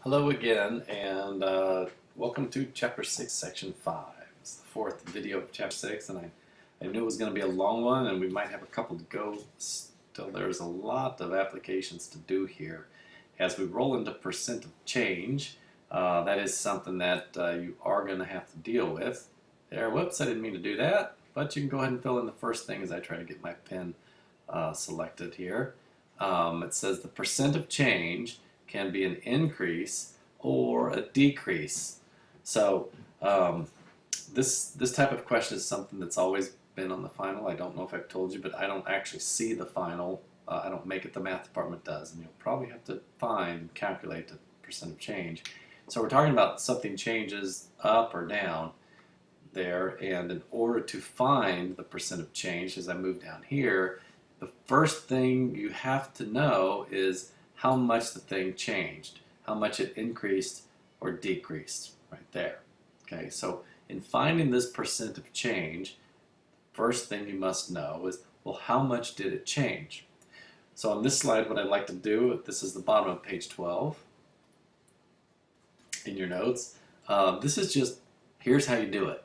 Hello again, and welcome to Chapter 6, Section 5. It's the fourth video of Chapter 6, and I knew it was going to be a long one, and we might have a couple to go still. There's a lot of applications to do here. As we roll into percent of change, that is something that you are going to have to deal with. There, whoops, I didn't mean to do that, but you can go ahead and fill in the first thing as I try to get my pen selected here. It says the percent of change can be an increase or a decrease. So this type of question is something that's always been on the final. I don't know if I've told you, but I don't actually see the final. I don't make it, the math department does, and you'll probably have to find and calculate the percent of change. So we're talking about something changes up or down there, and in order to find the percent of change, as I move down here, the first thing you have to know is how much the thing changed, how much it increased or decreased, right there. Okay, so in finding this percent of change, first thing you must know is, well, how much did it change? So on this slide, what I'd like to do, this is the bottom of page 12 in your notes. This is just, here's how you do it.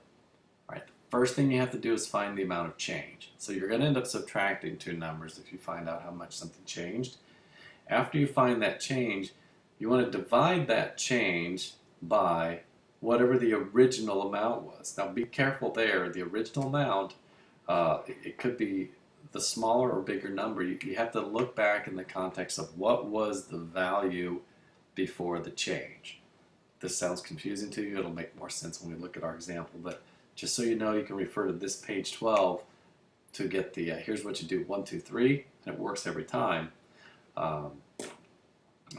All right, the first thing you have to do is find the amount of change. So you're going to end up subtracting two numbers if you find out how much something changed. After you find that change, you want to divide that change by whatever the original amount was. Now be careful there. The original amount, it could be the smaller or bigger number. You have to look back in the context of what was the value before the change. If this sounds confusing to you, it'll make more sense when we look at our example. But just so you know, you can refer to this page 12 to get the, here's what you do, 1, 2, 3, and it works every time.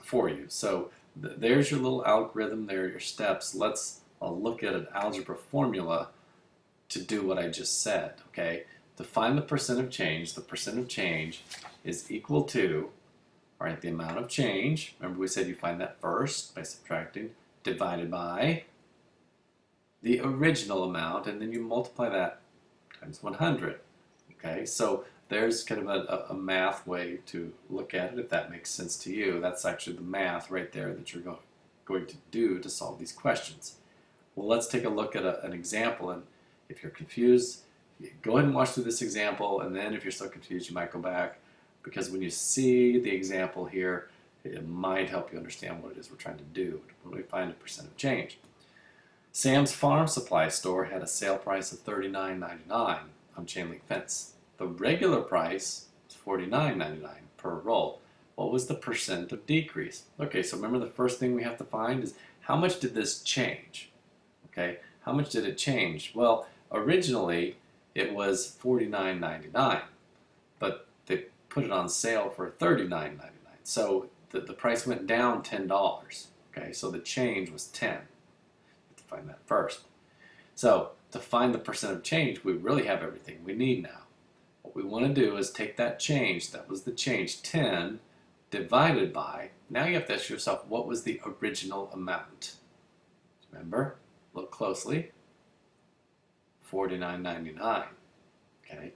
For you. So there's your little algorithm, there are your steps. Let's look at an algebra formula to do what I just said. Okay, to find the percent of change is equal to, all right, the amount of change, remember we said you find that first by subtracting, divided by the original amount, and then you multiply that times 100. Okay, so there's kind of a math way to look at it, if that makes sense to you. That's actually the math right there that you're going to do to solve these questions. Well, let's take a look at an example, and if you're confused, go ahead and watch through this example, and then if you're still confused, you might go back, because when you see the example here, it might help you understand what it is we're trying to do when we find a percent of change. Sam's farm supply store had a sale price of $39.99 on chain link fence. The regular price is $49.99 per roll. What was the percent of decrease? Okay, so remember the first thing we have to find is how much did this change? Okay, how much did it change? Well, originally it was $49.99, but they put it on sale for $39.99. So the price went down $10. Okay, so the change was 10. You have to find that first. So to find the percent of change, we really have everything we need now. What we want to do is take that change, that was the change, 10 divided by, now you have to ask yourself, what was the original amount? Remember, look closely, $49.99. Okay,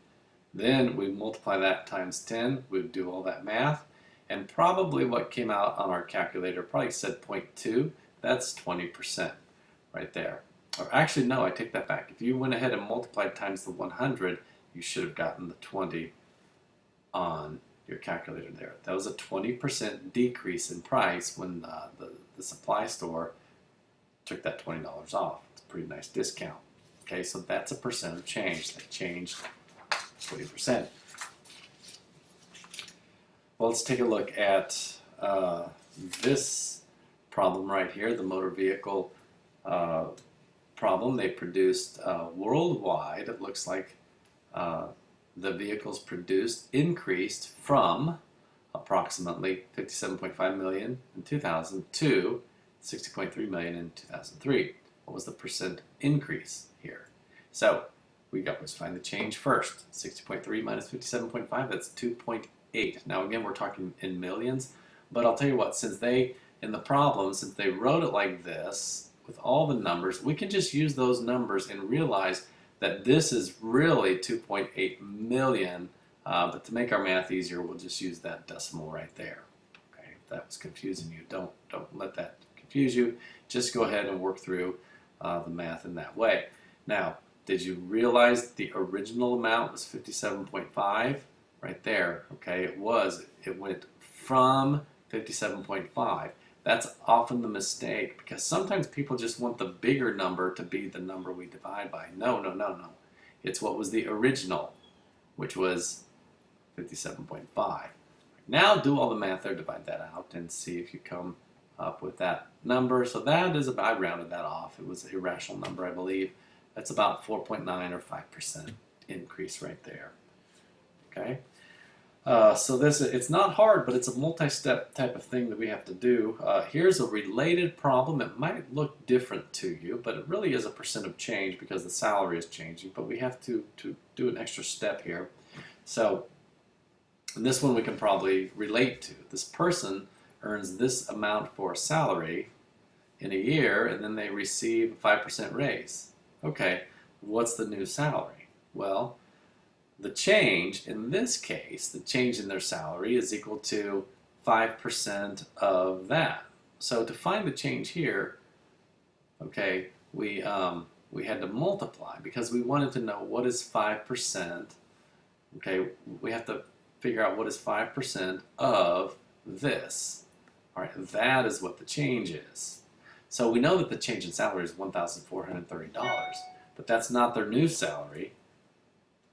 then we multiply that times 10, we do all that math, and probably what came out on our calculator probably said 0.2, that's 20% right there. Or actually, no, I take that back. If you went ahead and multiplied times the 100, you should have gotten the 20 on your calculator there. That was a 20% decrease in price when the supply store took that $20 off. It's a pretty nice discount. Okay, so that's a percent of change. That changed 20%. Well, let's take a look at this problem right here, the motor vehicle problem. They produced worldwide, it looks like the vehicles produced increased from approximately 57.5 million in 2000 to 60.3 million in 2003. What was the percent increase here? So we got to find the change first. 60.3 minus 57.5, that's 2.8. Now again, we're talking in millions, but I'll tell you what, since they, in the problem, since they wrote it like this, with all the numbers, we can just use those numbers and realize that this is really 2.8 million, but to make our math easier, we'll just use that decimal right there. Okay, if that was confusing you, don't let that confuse you, just go ahead and work through the math in that way. Now, did you realize the original amount was 57.5? Right there, okay, it went from 57.5. That's often the mistake, because sometimes people just want the bigger number to be the number we divide by. No, no, no, no. It's what was the original, which was 57.5. Now do all the math there, divide that out, and see if you come up with that number. So that is about, I rounded that off. It was an irrational number, I believe. That's about 4.9 or 5% increase right there. Okay. So it's not hard, but it's a multi-step type of thing that we have to do. Here's a related problem. It might look different to you, but it really is a percent of change because the salary is changing, but we have to do an extra step here. So this one we can probably relate to. This person earns this amount for a salary in a year, and then they receive a 5% raise. Okay, what's the new salary? Well, the change, in this case, the change in their salary is equal to 5% of that. So to find the change here, okay, we had to multiply because we wanted to know what is 5%. Okay, we have to figure out what is 5% of this. All right, that is what the change is. So we know that the change in salary is $1,430, but that's not their new salary.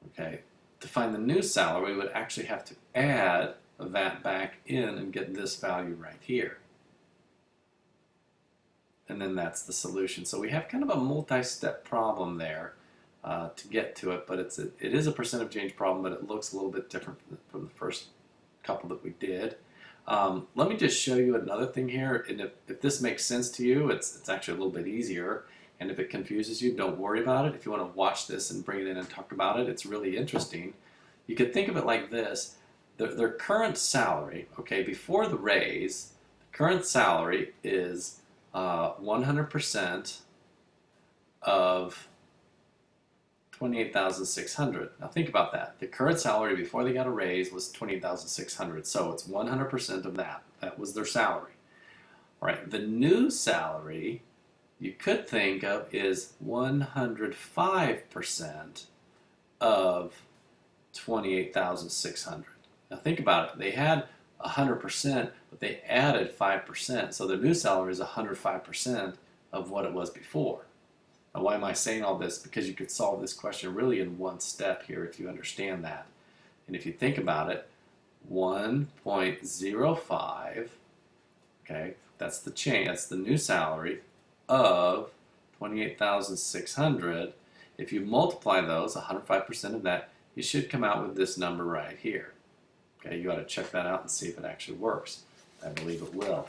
Okay. To find the new salary, we would actually have to add that back in and get this value right here. And then that's the solution. So we have kind of a multi-step problem there to get to it, but it is a percent of change problem, but it looks a little bit different from the first couple that we did. Let me just show you another thing here, and if this makes sense to you, it's actually a little bit easier. And if it confuses you, don't worry about it. If you want to watch this and bring it in and talk about it, it's really interesting. You could think of it like this. Their current salary, okay, before the raise, the current salary is 100% of $28,600. Now think about that. The current salary before they got a raise was $28,600. So it's 100% of that. That was their salary. All right, the new salary you could think of is 105% of 28,600. Now think about it. They had 100%, but they added 5%. So the new salary is 105% of what it was before. Now why am I saying all this? Because you could solve this question really in one step here if you understand that. And if you think about it, 1.05, okay, that's the change, that's the new salary of 28,600. If you multiply those, 105% of that, you should come out with this number right here. Okay, you ought to check that out and see if it actually works. I believe it will.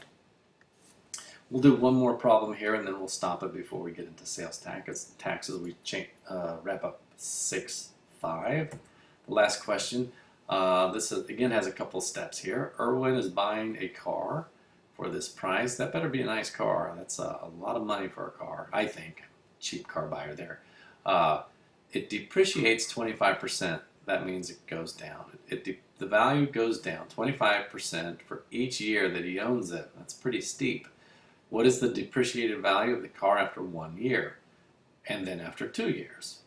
We'll do one more problem here and then we'll stop it before we get into sales taxes. We wrap up 6.5. The last question. This again has a couple steps here. Erwin is buying a car for this price. That better be a nice car. That's a lot of money for a car, I think. Cheap car buyer there. It depreciates 25%. That means it goes down. The value goes down 25% for each year that he owns it. That's pretty steep. What is the depreciated value of the car after 1 year? And then after 2 years?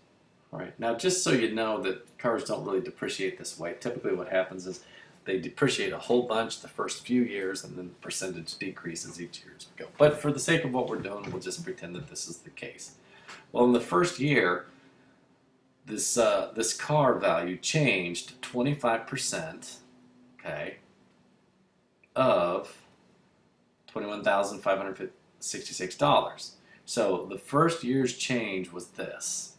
All right. Now, just so you know that cars don't really depreciate this way. Typically what happens is they depreciate a whole bunch the first few years and then the percentage decreases each year as we go. But for the sake of what we're doing, we'll just pretend that this is the case. Well, in the first year, this car value changed 25%, okay, of $21,566. So the first year's change was this.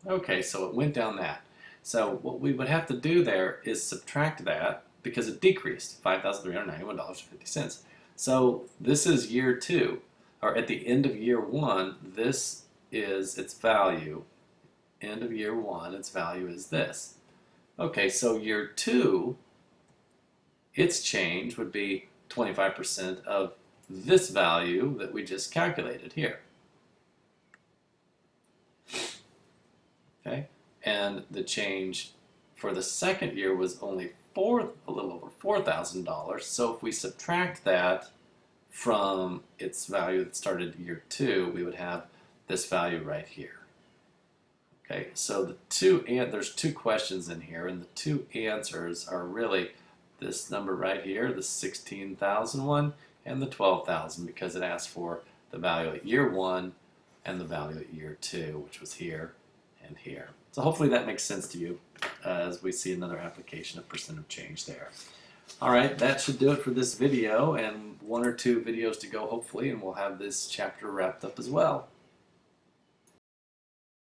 Okay, so it went down that. So what we would have to do there is subtract that because it decreased $5,391.50. So this is year 2, or at the end of year 1, this is its value. End of year 1, its value is this. Okay, so year 2, its change would be 25% of this value that we just calculated here. Okay, and the change for the second year was only a little over $4,000. So if we subtract that from its value that started year 2, we would have this value right here. Okay, so there's 2 questions in here, and the 2 answers are really this number right here, the 16,001, and the 12,000, because it asks for the value at year 1 and the value at year 2, which was here and here. So hopefully that makes sense to you as we see another application of percent of change there. All right, that should do it for this video, and 1 or 2 videos to go hopefully, and we'll have this chapter wrapped up as well.